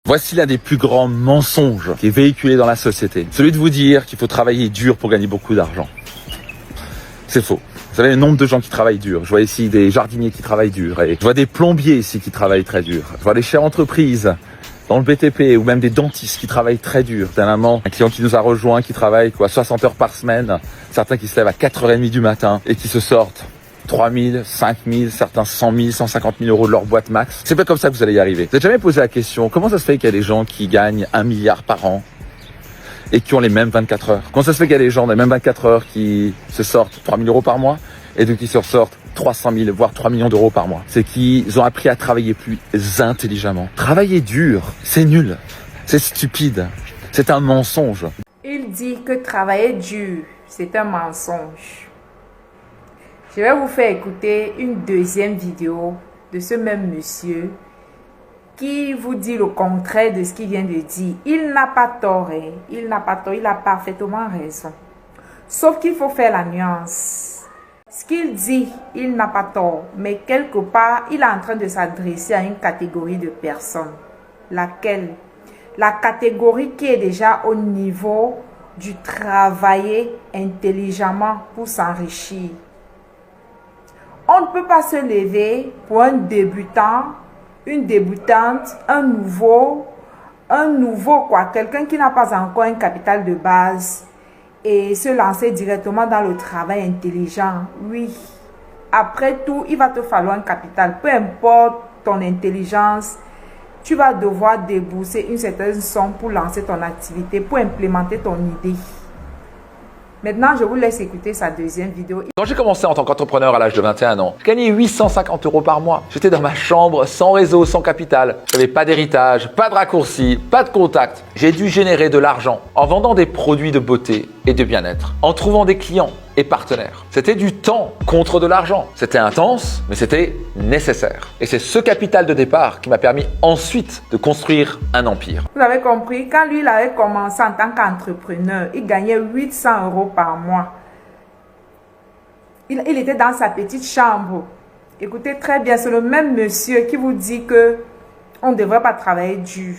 Voici l'un des plus grands mensonges qui est véhiculé dans la société. Celui de vous dire qu'il faut travailler dur pour gagner beaucoup d'argent. C'est faux. Vous savez le nombre de gens qui travaillent dur. Je vois ici des jardiniers qui travaillent dur. Et je vois des plombiers ici qui travaillent très dur. Je vois des chefs d'entreprise dans le BTP ou même des dentistes qui travaillent très dur. Dernièrement, un client qui nous a rejoint, qui travaille 60 heures par semaine. Certains qui se lèvent à 4h30 du matin et qui se sortent 3 000, 5 000, certains 100 000, 150 000 euros de leur boîte max. C'est pas comme ça que vous allez y arriver. Vous n'avez jamais posé la question, comment ça se fait qu'il y a des gens qui gagnent 1 milliard par an et qui ont les mêmes 24 heures? Comment ça se fait qu'il y a des gens dans les mêmes 24 heures qui se sortent 3 000 euros par mois et d'autres qui se sortent 300 000, voire 3 millions d'euros par mois? C'est qu'ils ont appris à travailler plus intelligemment. Travailler dur, c'est nul, c'est stupide, c'est un mensonge. Il dit que travailler dur, c'est un mensonge. Je vais vous faire écouter une deuxième vidéo de ce même monsieur qui vous dit le contraire de ce qu'il vient de dire. Il n'a pas tort, hein? Il n'a pas tort, il a parfaitement raison. Sauf qu'il faut faire la nuance. Ce qu'il dit, il n'a pas tort, mais quelque part, il est en train de s'adresser à une catégorie de personnes. Laquelle? La catégorie qui est déjà au niveau du travailler intelligemment pour s'enrichir. On ne peut pas se lever pour un débutant, une débutante, un nouveau quoi, quelqu'un qui n'a pas encore un capital de base et se lancer directement dans le travail intelligent. Oui, après tout, il va te falloir un capital. Peu importe ton intelligence, tu vas devoir débourser une certaine somme pour lancer ton activité, pour implémenter ton idée. Maintenant, je vous laisse écouter sa deuxième vidéo. Quand j'ai commencé en tant qu'entrepreneur à l'âge de 21 ans, je gagnais 850 euros par mois. J'étais dans ma chambre, sans réseau, sans capital. Je n'avais pas d'héritage, pas de raccourci, pas de contact. J'ai dû générer de l'argent en vendant des produits de beauté et de bien-être, en trouvant des clients et partenaires. C'était du temps contre de l'argent. C'était intense, mais c'était nécessaire. Et c'est ce capital de départ qui m'a permis ensuite de construire un empire. Vous avez compris, quand lui il avait commencé en tant qu'entrepreneur, il gagnait 800 euros par mois. Il était dans sa petite chambre. Écoutez très bien, c'est le même monsieur qui vous dit que on ne devrait pas travailler dur.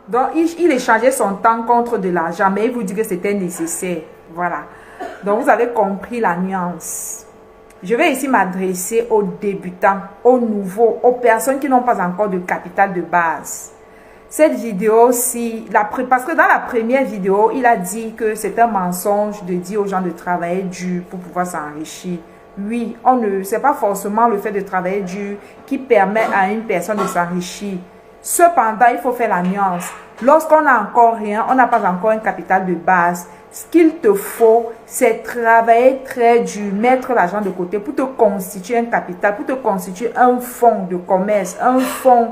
Donc, il échangeait son temps contre de l'argent, mais il vous dit que c'était nécessaire. Voilà. Donc, vous avez compris la nuance. Je vais ici m'adresser aux débutants, aux nouveaux, aux personnes qui n'ont pas encore de capital de base. Cette vidéo-ci, parce que dans la première vidéo, il a dit que c'est un mensonge de dire aux gens de travailler dur pour pouvoir s'enrichir. Oui, c'est pas forcément le fait de travailler dur qui permet à une personne de s'enrichir. Cependant, il faut faire la nuance. Lorsqu'on n'a encore rien, on n'a pas encore un capital de base, ce qu'il te faut, c'est travailler très dur, mettre l'argent de côté pour te constituer un capital, pour te constituer un fonds de commerce, un fonds,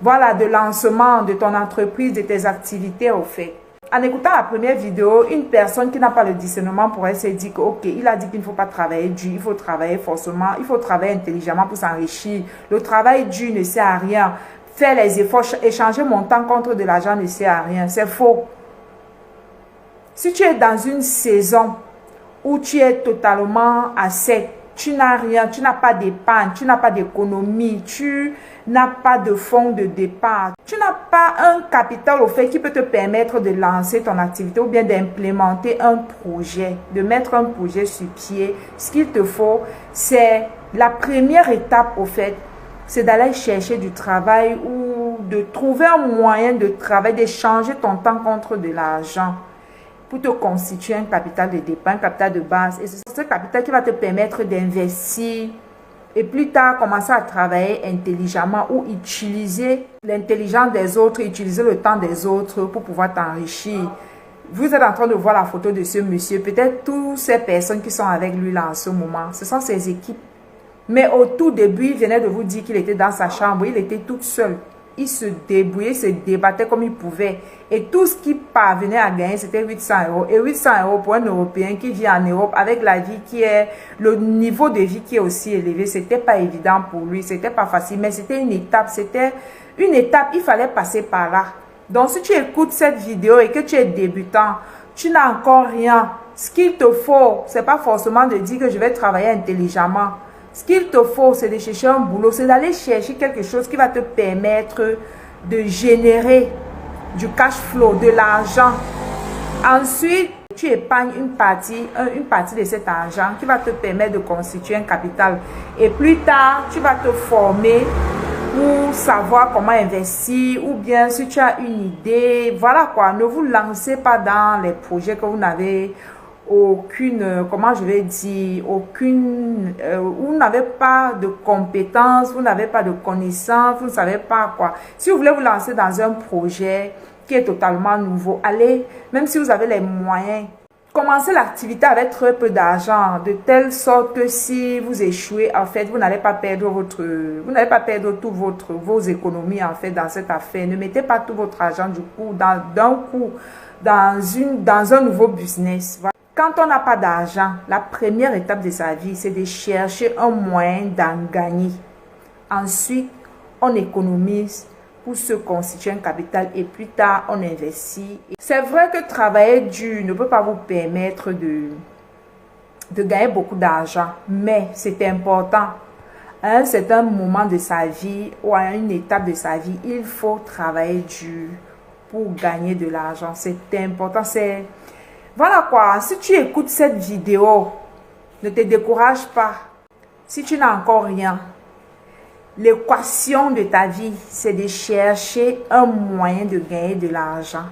voilà, de lancement de ton entreprise, de tes activités au fait. En écoutant la première vidéo, une personne qui n'a pas le discernement pourrait se dire que, ok, il a dit qu'il ne faut pas travailler dur, il faut travailler forcément, il faut travailler intelligemment pour s'enrichir. Le travail dur ne sert à rien. Faire les efforts, échanger mon temps contre de l'argent ne sert à rien. C'est faux. Si tu es dans une saison où tu es totalement à sec, tu n'as rien, tu n'as pas d'épargne, tu n'as pas d'économie, tu n'as pas de fonds de départ, tu n'as pas un capital au fait qui peut te permettre de lancer ton activité ou bien d'implémenter un projet, de mettre un projet sur pied, ce qu'il te faut, c'est la première étape au fait, c'est d'aller chercher du travail ou de trouver un moyen de travail, d'échanger ton temps contre de l'argent pour te constituer un capital de départ, un capital de base. Et c'est ce capital qui va te permettre d'investir et plus tard commencer à travailler intelligemment ou utiliser l'intelligence des autres, utiliser le temps des autres pour pouvoir t'enrichir. Vous êtes en train de voir la photo de ce monsieur. Peut-être toutes ces personnes qui sont avec lui là en ce moment, ce sont ses équipes. Mais au tout début, il venait de vous dire qu'il était dans sa chambre, il était tout seul. Il se débrouillait, se débattait comme il pouvait. Et tout ce qu'il parvenait à gagner, c'était 800 euros. Et 800 euros pour un Européen qui vit en Europe, avec la vie qui est, le niveau de vie qui est aussi élevé, c'était pas évident pour lui, c'était pas facile, mais c'était une étape, il fallait passer par là. Donc, si tu écoutes cette vidéo et que tu es débutant, tu n'as encore rien. Ce qu'il te faut, c'est pas forcément de dire que je vais travailler intelligemment. Ce qu'il te faut, c'est de chercher un boulot, c'est d'aller chercher quelque chose qui va te permettre de générer du cash flow, de l'argent. Ensuite, tu épargnes une partie de cet argent qui va te permettre de constituer un capital. Et plus tard, tu vas te former pour savoir comment investir, ou bien si tu as une idée, voilà quoi. Ne vous lancez pas dans les projets que vous n'avez aucune, comment je vais dire, aucune, vous n'avez pas de compétences, vous n'avez pas de connaissances, vous ne savez pas quoi. Si vous voulez vous lancer dans un projet qui est totalement nouveau, allez, même si vous avez les moyens, commencez l'activité avec très peu d'argent, de telle sorte que si vous échouez, en fait, vous n'allez pas perdre vos économies, en fait, dans cette affaire. Ne mettez pas tout votre argent, du coup, dans un nouveau business. Voilà. Quand on n'a pas d'argent, la première étape de sa vie, c'est de chercher un moyen d'en gagner. Ensuite, on économise pour se constituer un capital et plus tard, on investit. C'est vrai que travailler dur ne peut pas vous permettre de gagner beaucoup d'argent, mais c'est important. À un certain moment de sa vie ou à une étape de sa vie, il faut travailler dur pour gagner de l'argent. C'est important. Voilà quoi. Si tu écoutes cette vidéo, ne te décourage pas. Si tu n'as encore rien, l'équation de ta vie, c'est de chercher un moyen de gagner de l'argent.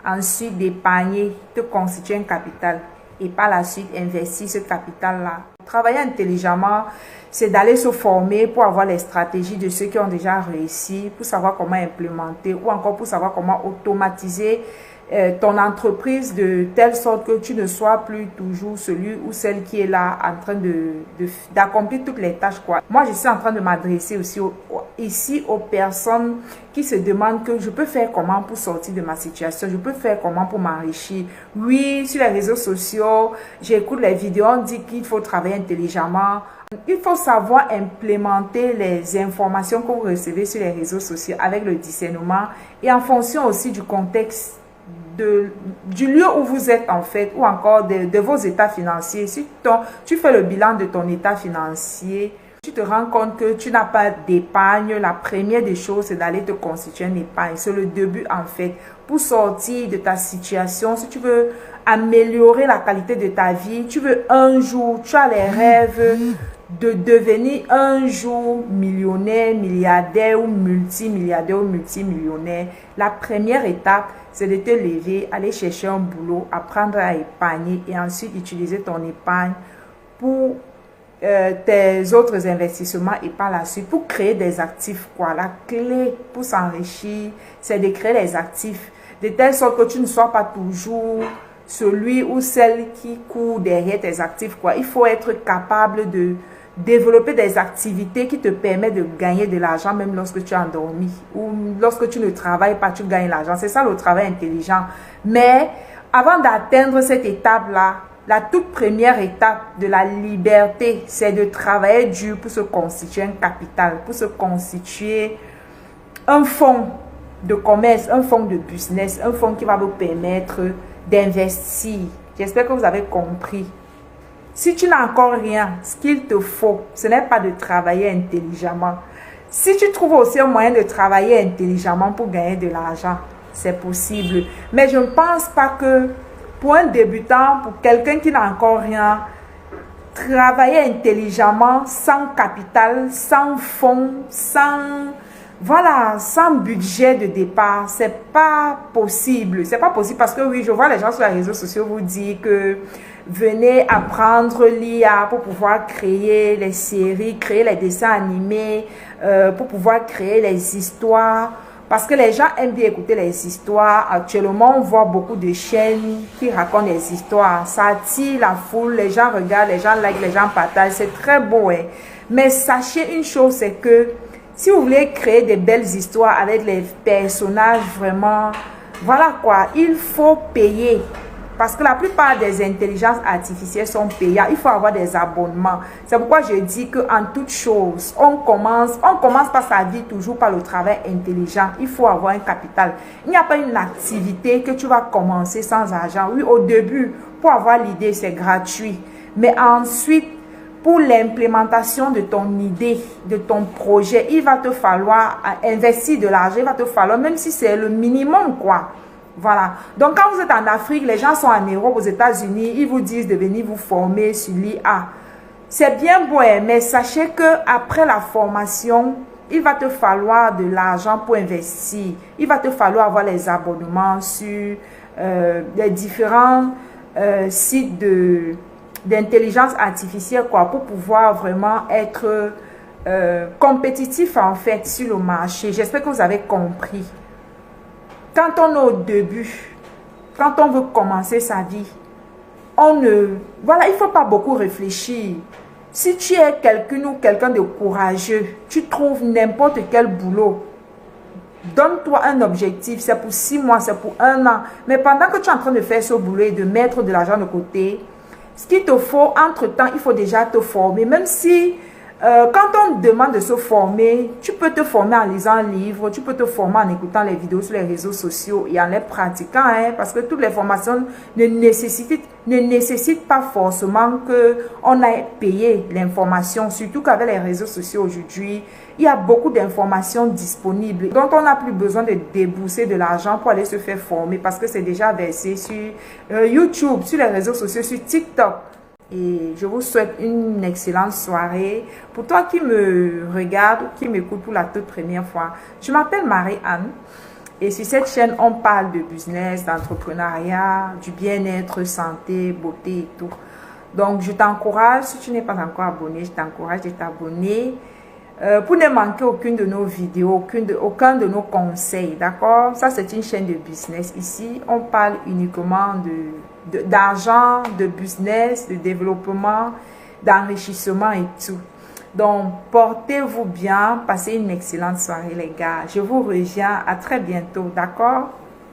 Ensuite, d'épargner, de constituer un capital. Et par la suite, investir ce capital-là. Travailler intelligemment, c'est d'aller se former pour avoir les stratégies de ceux qui ont déjà réussi, pour savoir comment implémenter ou encore pour savoir comment automatiser ton entreprise de telle sorte que tu ne sois plus toujours celui ou celle qui est là en train d'accomplir toutes les tâches, quoi. Moi, je suis en train de m'adresser aussi ici aux personnes qui se demandent que je peux faire comment pour sortir de ma situation, je peux faire comment pour m'enrichir. Oui, sur les réseaux sociaux, j'écoute les vidéos, on dit qu'il faut travailler intelligemment. Il faut savoir implémenter les informations que vous recevez sur les réseaux sociaux avec le discernement et en fonction aussi du contexte du lieu où vous êtes en fait, ou encore de vos états financiers. Si tu fais le bilan de ton état financier, tu te rends compte que tu n'as pas d'épargne. La première des choses, c'est d'aller te constituer une épargne. C'est le début en fait. Pour sortir de ta situation, si tu veux améliorer la qualité de ta vie, tu veux un jour, tu as les rêves de devenir un jour millionnaire, milliardaire ou multimilliardaire ou multimillionnaire. La première étape, c'est de te lever, aller chercher un boulot, apprendre à épargner et ensuite utiliser ton épargne pour tes autres investissements et par la suite pour créer des actifs, quoi. La clé pour s'enrichir, c'est de créer des actifs de telle sorte que tu ne sois pas toujours celui ou celle qui court derrière tes actifs, quoi. Il faut être capable de développer des activités qui te permettent de gagner de l'argent même lorsque tu es endormi ou lorsque tu ne travailles pas, tu gagnes l'argent. C'est ça le travail intelligent. Mais avant d'atteindre cette étape-là, la toute première étape de la liberté, c'est de travailler dur pour se constituer un capital, pour se constituer un fonds de commerce, un fonds de business, un fonds qui va vous permettre d'investir. J'espère que vous avez compris. Si tu n'as encore rien, ce qu'il te faut, ce n'est pas de travailler intelligemment. Si tu trouves aussi un moyen de travailler intelligemment pour gagner de l'argent, c'est possible. Mais je ne pense pas que pour un débutant, pour quelqu'un qui n'a encore rien, travailler intelligemment, sans capital, sans fonds, sans budget de départ, c'est pas possible. C'est pas possible parce que oui, je vois les gens sur les réseaux sociaux vous dire que venez apprendre l'IA pour pouvoir créer les séries, créer les dessins animés, pour pouvoir créer les histoires. Parce que les gens aiment bien écouter les histoires. Actuellement, on voit beaucoup de chaînes qui racontent des histoires. Ça attire la foule, les gens regardent, les gens like, les gens partagent. C'est très beau, hein. Mais sachez une chose, c'est que si vous voulez créer des belles histoires avec les personnages vraiment, voilà quoi, il faut payer. Parce que la plupart des intelligences artificielles sont payantes. Il faut avoir des abonnements. C'est pourquoi je dis qu'en toute chose, on commence pas sa vie toujours par le travail intelligent. Il faut avoir un capital. Il n'y a pas une activité que tu vas commencer sans argent. Oui, au début, pour avoir l'idée, c'est gratuit. Mais ensuite, pour l'implémentation de ton idée, de ton projet, il va te falloir investir de l'argent, il va te falloir, même si c'est le minimum, quoi. Voilà. Donc, quand vous êtes en Afrique, les gens sont en Europe, aux États-Unis, ils vous disent de venir vous former sur l'IA. C'est bien beau, mais sachez que après la formation, il va te falloir de l'argent pour investir. Il va te falloir avoir les abonnements sur les différents sites d'intelligence artificielle, quoi, pour pouvoir vraiment être compétitif, en fait, sur le marché. J'espère que vous avez compris. Quand on est au début, quand on veut commencer sa vie, voilà, il ne faut pas beaucoup réfléchir. Si tu es quelqu'un ou quelqu'un de courageux, tu trouves n'importe quel boulot. Donne-toi un objectif, c'est pour 6 mois, c'est pour 1 an. Mais pendant que tu es en train de faire ce boulot et de mettre de l'argent de côté, ce qu'il te faut, entre-temps, il faut déjà te former. Même si, quand on te demande de se former, tu peux te former en lisant un livre, tu peux te former en écoutant les vidéos sur les réseaux sociaux et en les pratiquant, hein, parce que toutes les formations ne nécessitent pas forcément qu'on ait payé l'information, surtout qu'avec les réseaux sociaux aujourd'hui, il y a beaucoup d'informations disponibles. Donc, on n'a plus besoin de débourser de l'argent pour aller se faire former parce que c'est déjà versé sur YouTube, sur les réseaux sociaux, sur TikTok. Et je vous souhaite une excellente soirée. Pour toi qui me regarde, qui m'écoute pour la toute première fois, je m'appelle Marie-Anne. Et sur cette chaîne, on parle de business, d'entrepreneuriat, du bien-être, santé, beauté et tout. Donc, je t'encourage, si tu n'es pas encore abonné, je t'encourage de t'abonner pour ne manquer aucune de nos vidéos, aucun de nos conseils, d'accord? Ça, c'est une chaîne de business. Ici, on parle uniquement d'argent, de business, de développement, d'enrichissement et tout. Donc, portez-vous bien, passez une excellente soirée, les gars. Je vous reviens à très bientôt, d'accord?